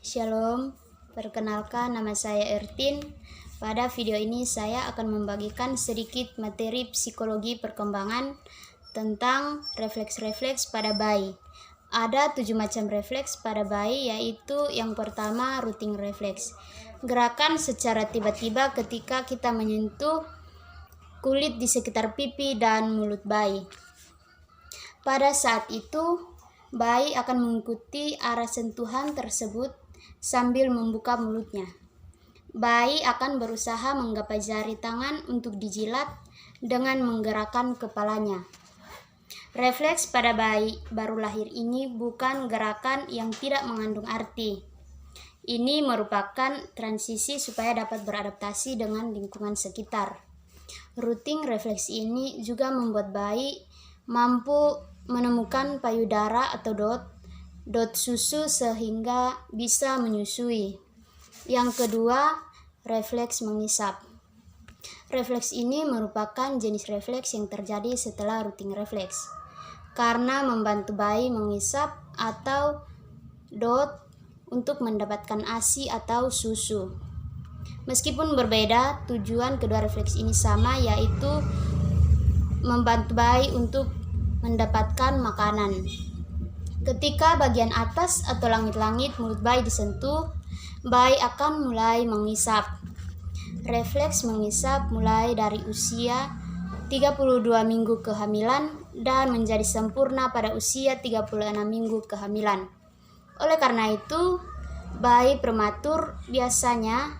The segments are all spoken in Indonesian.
Shalom, perkenalkan nama saya Ertin. Pada video ini saya akan membagikan sedikit materi psikologi perkembangan tentang refleks-refleks pada bayi. Ada 7 macam refleks pada bayi, yaitu yang pertama routing refleks. Gerakan secara tiba-tiba ketika kita menyentuh kulit di sekitar pipi dan mulut bayi. Pada saat itu, bayi akan mengikuti arah sentuhan tersebut sambil membuka mulutnya. Bayi akan berusaha menggapai jari tangan untuk dijilat dengan menggerakkan kepalanya. Refleks pada bayi baru lahir ini bukan gerakan yang tidak mengandung arti. Ini merupakan transisi supaya dapat beradaptasi dengan lingkungan sekitar. Routing refleks ini juga membuat bayi mampu menemukan payudara atau dot susu sehingga bisa menyusui. Yang kedua, refleks mengisap. Refleks ini merupakan jenis refleks yang terjadi setelah routing refleks karena membantu bayi mengisap atau dot untuk mendapatkan ASI atau susu. Meskipun berbeda, tujuan kedua refleks ini sama, yaitu membantu bayi untuk mendapatkan makanan. Ketika bagian atas atau langit-langit mulut bayi disentuh, bayi akan mulai mengisap. Refleks mengisap mulai dari usia 32 minggu kehamilan dan menjadi sempurna pada usia 36 minggu kehamilan. Oleh karena itu, bayi prematur biasanya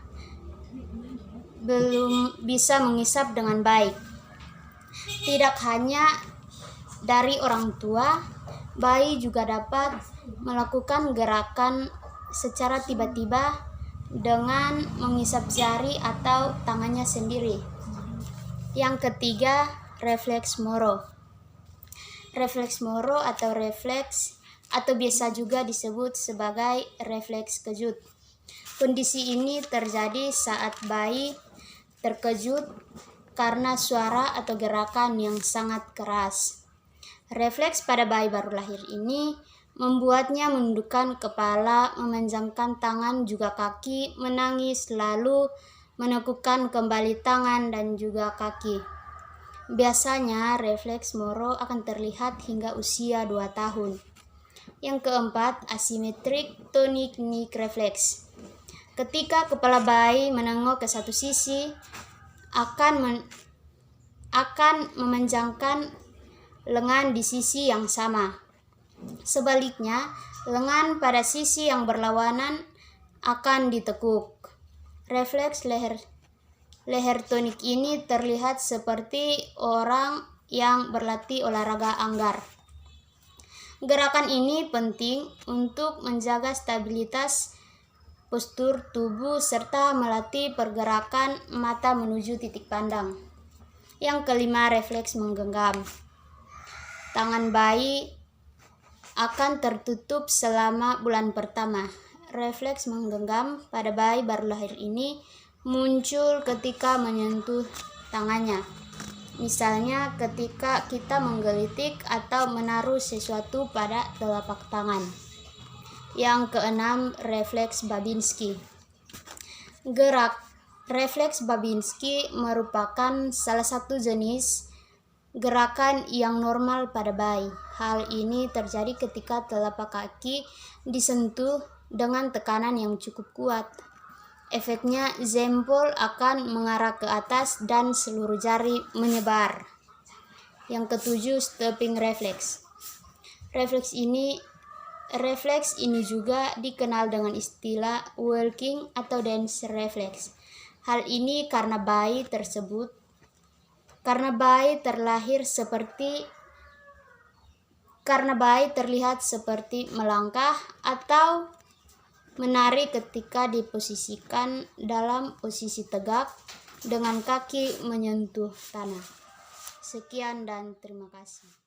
belum bisa mengisap dengan baik. Tidak hanya dari orang tua, bayi juga dapat melakukan gerakan secara tiba-tiba dengan mengisap jari atau tangannya sendiri. Yang ketiga, refleks Moro. Refleks Moro atau refleks atau biasa juga disebut sebagai refleks kejut. Kondisi ini terjadi saat bayi terkejut karena suara atau gerakan yang sangat keras. Refleks pada bayi baru lahir ini membuatnya menundukkan kepala, memanjangkan tangan juga kaki, menangis, lalu menekukkan kembali tangan dan juga kaki. Biasanya refleks Moro akan terlihat hingga usia 2 tahun. Yang keempat, asymmetric tonic neck reflex. Ketika kepala bayi menengok ke satu sisi, akan memanjangkan lengan di sisi yang sama. Sebaliknya, lengan pada sisi yang berlawanan akan ditekuk. Refleks leher tonik ini terlihat seperti orang yang berlatih olahraga anggar. Gerakan ini penting untuk menjaga stabilitas postur tubuh serta melatih pergerakan mata menuju titik pandang. Yang kelima, refleks menggenggam. Tangan bayi akan tertutup selama bulan pertama. Refleks menggenggam pada bayi baru lahir ini muncul ketika menyentuh tangannya. Misalnya ketika kita menggelitik atau menaruh sesuatu pada telapak tangan. Yang keenam, refleks Babinski. Refleks Babinski merupakan salah satu jenis gerakan yang normal pada bayi. Hal ini terjadi ketika telapak kaki disentuh dengan tekanan yang cukup kuat. Efeknya, jempol akan mengarah ke atas dan seluruh jari menyebar. Yang ketujuh, stopping reflex. Refleks ini juga dikenal dengan istilah walking atau dance reflex. Hal ini karena bayi terlihat seperti melangkah atau menari ketika diposisikan dalam posisi tegak dengan kaki menyentuh tanah. Sekian dan terima kasih.